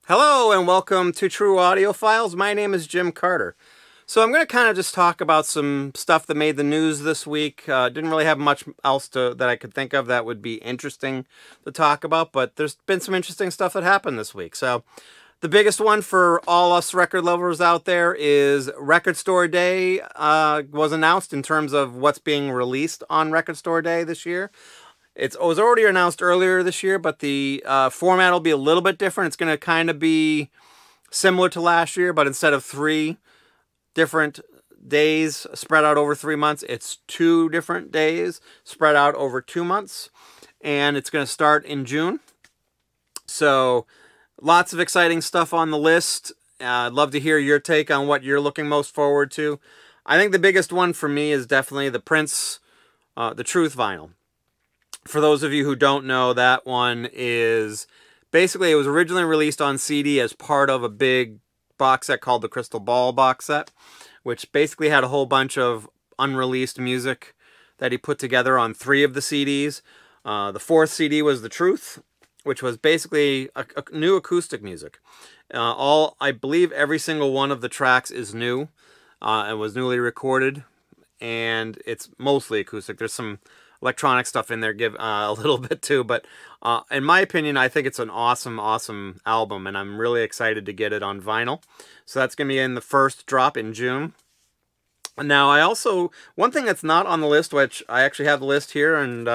Hello and welcome to True Audiophiles. My name is Jim Carter. So I'm going to kind of just talk about some stuff that made the news this week. Didn't really have much else that I could think of that would be interesting to talk about, but there's been some interesting stuff that happened this week. So the biggest one for all us record lovers out there is Record Store Day was announced in terms of what's being released on Record Store Day this year. It was already announced earlier this year, but the format will be a little bit different. It's going to kind of be similar to last year, but instead of 3 different days spread out over 3 months, it's 2 different days spread out over 2 months. And it's going to start in June. So lots of exciting stuff on the list. I'd love to hear your take on what you're looking most forward to. I think the biggest one for me is definitely the Prince, the Truth vinyl. For those of you who don't know, that one is basically, it was originally released on CD as part of a big box set called the Crystal Ball box set, which basically had a whole bunch of unreleased music that he put together on 3 of the CDs. The 4th CD was The Truth, which was basically a new acoustic music. I believe every single one of the tracks is new and was newly recorded, and it's mostly acoustic. There's some electronic stuff in there, give a little bit too, but in my opinion, I think it's an awesome album, and I'm really excited to get it on vinyl. So that's going to be in the first drop in June. Now, one thing that's not on the list, which I actually have the list here, and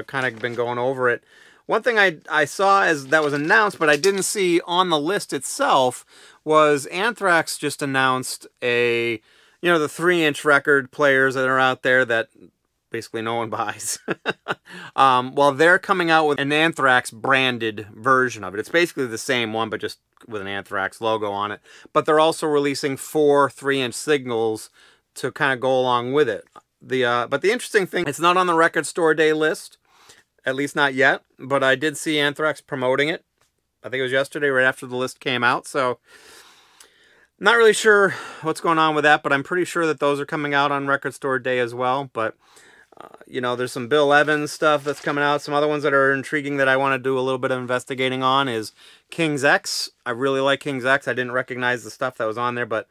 kind of been going over it. One thing I saw that was announced, but I didn't see on the list itself, was Anthrax just announced the 3-inch record players that are out there that basically no one buys. Well, they're coming out with an Anthrax branded version of it. It's basically the same one, but just with an Anthrax logo on it. But they're also releasing 4 3-inch singles to kind of go along with it. But the interesting thing, it's not on the Record Store Day list, at least not yet, but I did see Anthrax promoting it. I think it was yesterday, right after the list came out, so not really sure what's going on with that, but I'm pretty sure that those are coming out on Record Store Day as well. But there's some Bill Evans stuff that's coming out. Some other ones that are intriguing that I want to do a little bit of investigating on is King's X. I really like King's X. I didn't recognize the stuff that was on there, but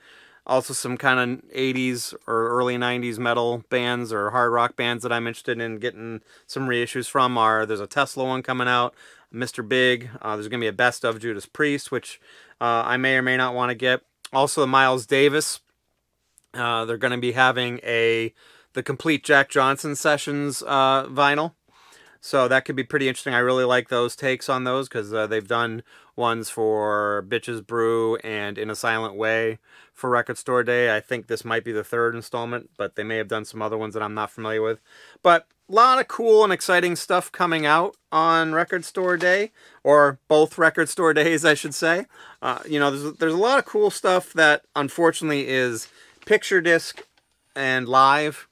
also some kind of 80s or early 90s metal bands or hard rock bands that I'm interested in getting some reissues from there's a Tesla one coming out, Mr. Big. There's going to be a Best of Judas Priest, which I may or may not want to get. Also, the Miles Davis. They're going to be having the complete Jack Johnson Sessions vinyl. So that could be pretty interesting. I really like those takes on those because they've done ones for Bitches Brew and In a Silent Way for Record Store Day. I think this might be the 3rd installment, but they may have done some other ones that I'm not familiar with. But a lot of cool and exciting stuff coming out on Record Store Day, or both Record Store Days, I should say. There's a lot of cool stuff that unfortunately is picture disc and live.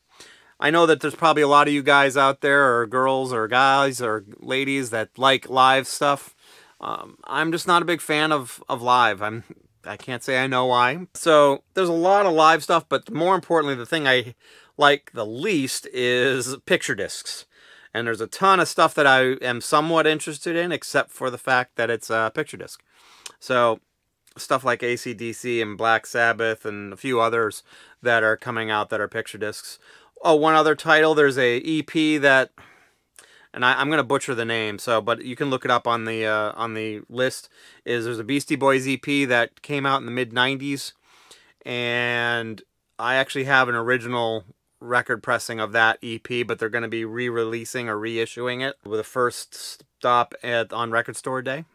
I know that there's probably a lot of you guys out there, or girls, or guys, or ladies that like live stuff. I'm just not a big fan of live. I can't say I know why. So there's a lot of live stuff, but more importantly, the thing I like the least is picture discs. And there's a ton of stuff that I am somewhat interested in, except for the fact that it's a picture disc. So stuff like AC/DC and Black Sabbath and a few others that are coming out that are picture discs. Oh, one other title, there's a EP that, and I'm going to butcher the name, but you can look it up on the list. There's a Beastie Boys EP that came out in the mid-90s, and I actually have an original record pressing of that EP, but they're going to be re-releasing or reissuing it with a first stop on Record Store Day.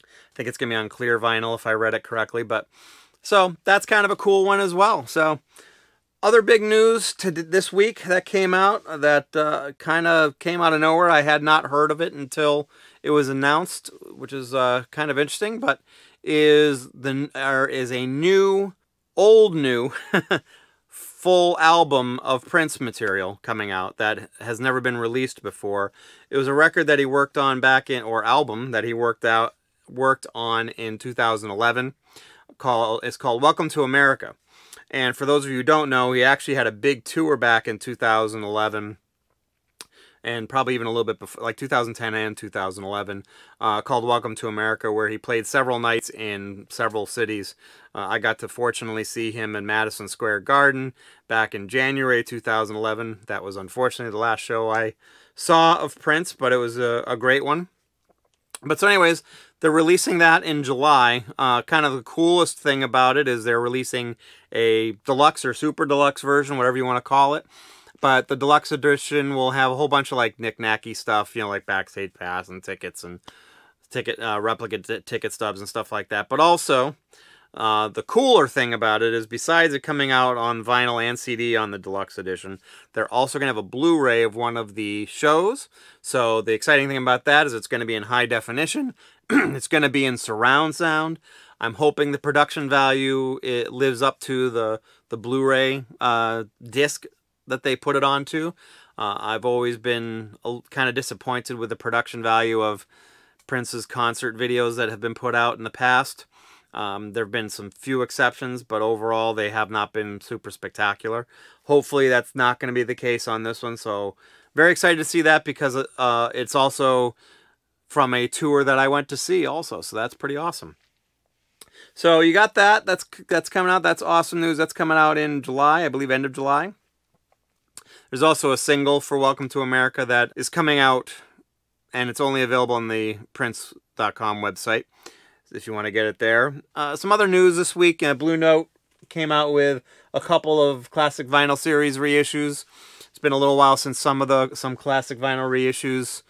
I think it's going to be on clear vinyl if I read it correctly, but so that's kind of a cool one as well. So other big news this week that came out that kind of came out of nowhere. I had not heard of it until it was announced, which is kind of interesting, but there is a new full album of Prince material coming out that has never been released before. It was a record that he worked on album that he worked on in 2011. It's called Welcome to America. And for those of you who don't know, he actually had a big tour back in 2011 and probably even a little bit before, like 2010 and 2011, called Welcome to America, where he played several nights in several cities. I got to fortunately see him in Madison Square Garden back in January 2011. That was unfortunately the last show I saw of Prince, but it was a great one. But so anyways, they're releasing that in July. Kind of the coolest thing about it is they're releasing a deluxe or super deluxe version, whatever you want to call it. But the deluxe edition will have a whole bunch of like knick-knacky stuff, you know, like backstage pass and tickets and replica ticket stubs and stuff like that. But also, the cooler thing about it is besides it coming out on vinyl and CD on the deluxe edition, they're also going to have a Blu-ray of one of the shows. So the exciting thing about that is it's going to be in high definition. It's going to be in surround sound. I'm hoping the production value it lives up to the Blu-ray disc that they put it onto. I've always been kind of disappointed with the production value of Prince's concert videos that have been put out in the past. There have been some few exceptions, but overall they have not been super spectacular. Hopefully that's not going to be the case on this one, so very excited to see that because it's also from a tour that I went to see also, so that's pretty awesome. So you got that. That's coming out. That's awesome news. That's coming out in July, I believe end of July. There's also a single for Welcome to America that is coming out, and it's only available on the Prince.com website if you want to get it there. Some other news this week. Blue Note came out with a couple of classic vinyl series reissues. It's been a little while since some classic vinyl reissues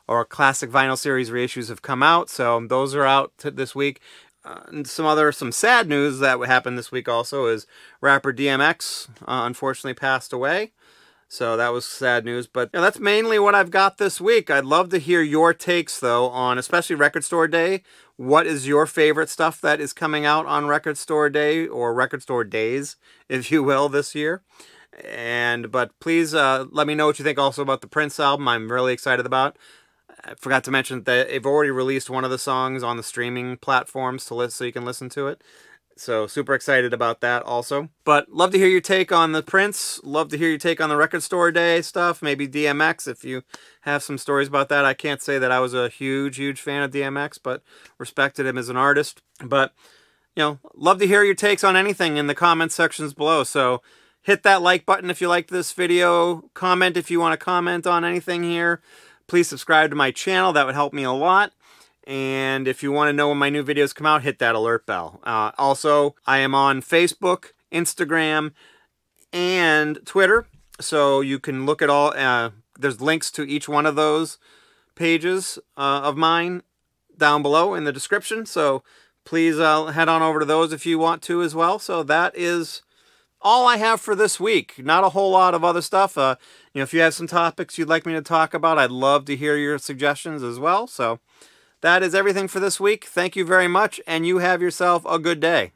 or classic vinyl series reissues have come out, so those are out this week. And some sad news that happened this week also is rapper DMX unfortunately passed away. So that was sad news, but you know, that's mainly what I've got this week. I'd love to hear your takes, though, on especially Record Store Day. What is your favorite stuff that is coming out on Record Store Day, or Record Store Days, if you will, this year? But please let me know what you think also about the Prince album. I'm really excited about. I forgot to mention that they've already released one of the songs on the streaming platforms so you can listen to it. So super excited about that also. But love to hear your take on the Prince. Love to hear your take on the Record Store Day stuff. Maybe DMX if you have some stories about that. I can't say that I was a huge fan of DMX, but respected him as an artist. But, you know, love to hear your takes on anything in the comment sections below. So hit that like button if you liked this video. Comment if you want to comment on anything here. Please subscribe to my channel. That would help me a lot. And if you want to know when my new videos come out, hit that alert bell. Also, I am on Facebook, Instagram, and Twitter. So you can look at all, there's links to each one of those pages of mine down below in the description. So please head on over to those if you want to as well. So that is all I have for this week. Not a whole lot of other stuff. You know, if you have some topics you'd like me to talk about, I'd love to hear your suggestions as well. So that is everything for this week. Thank you very much, and you have yourself a good day.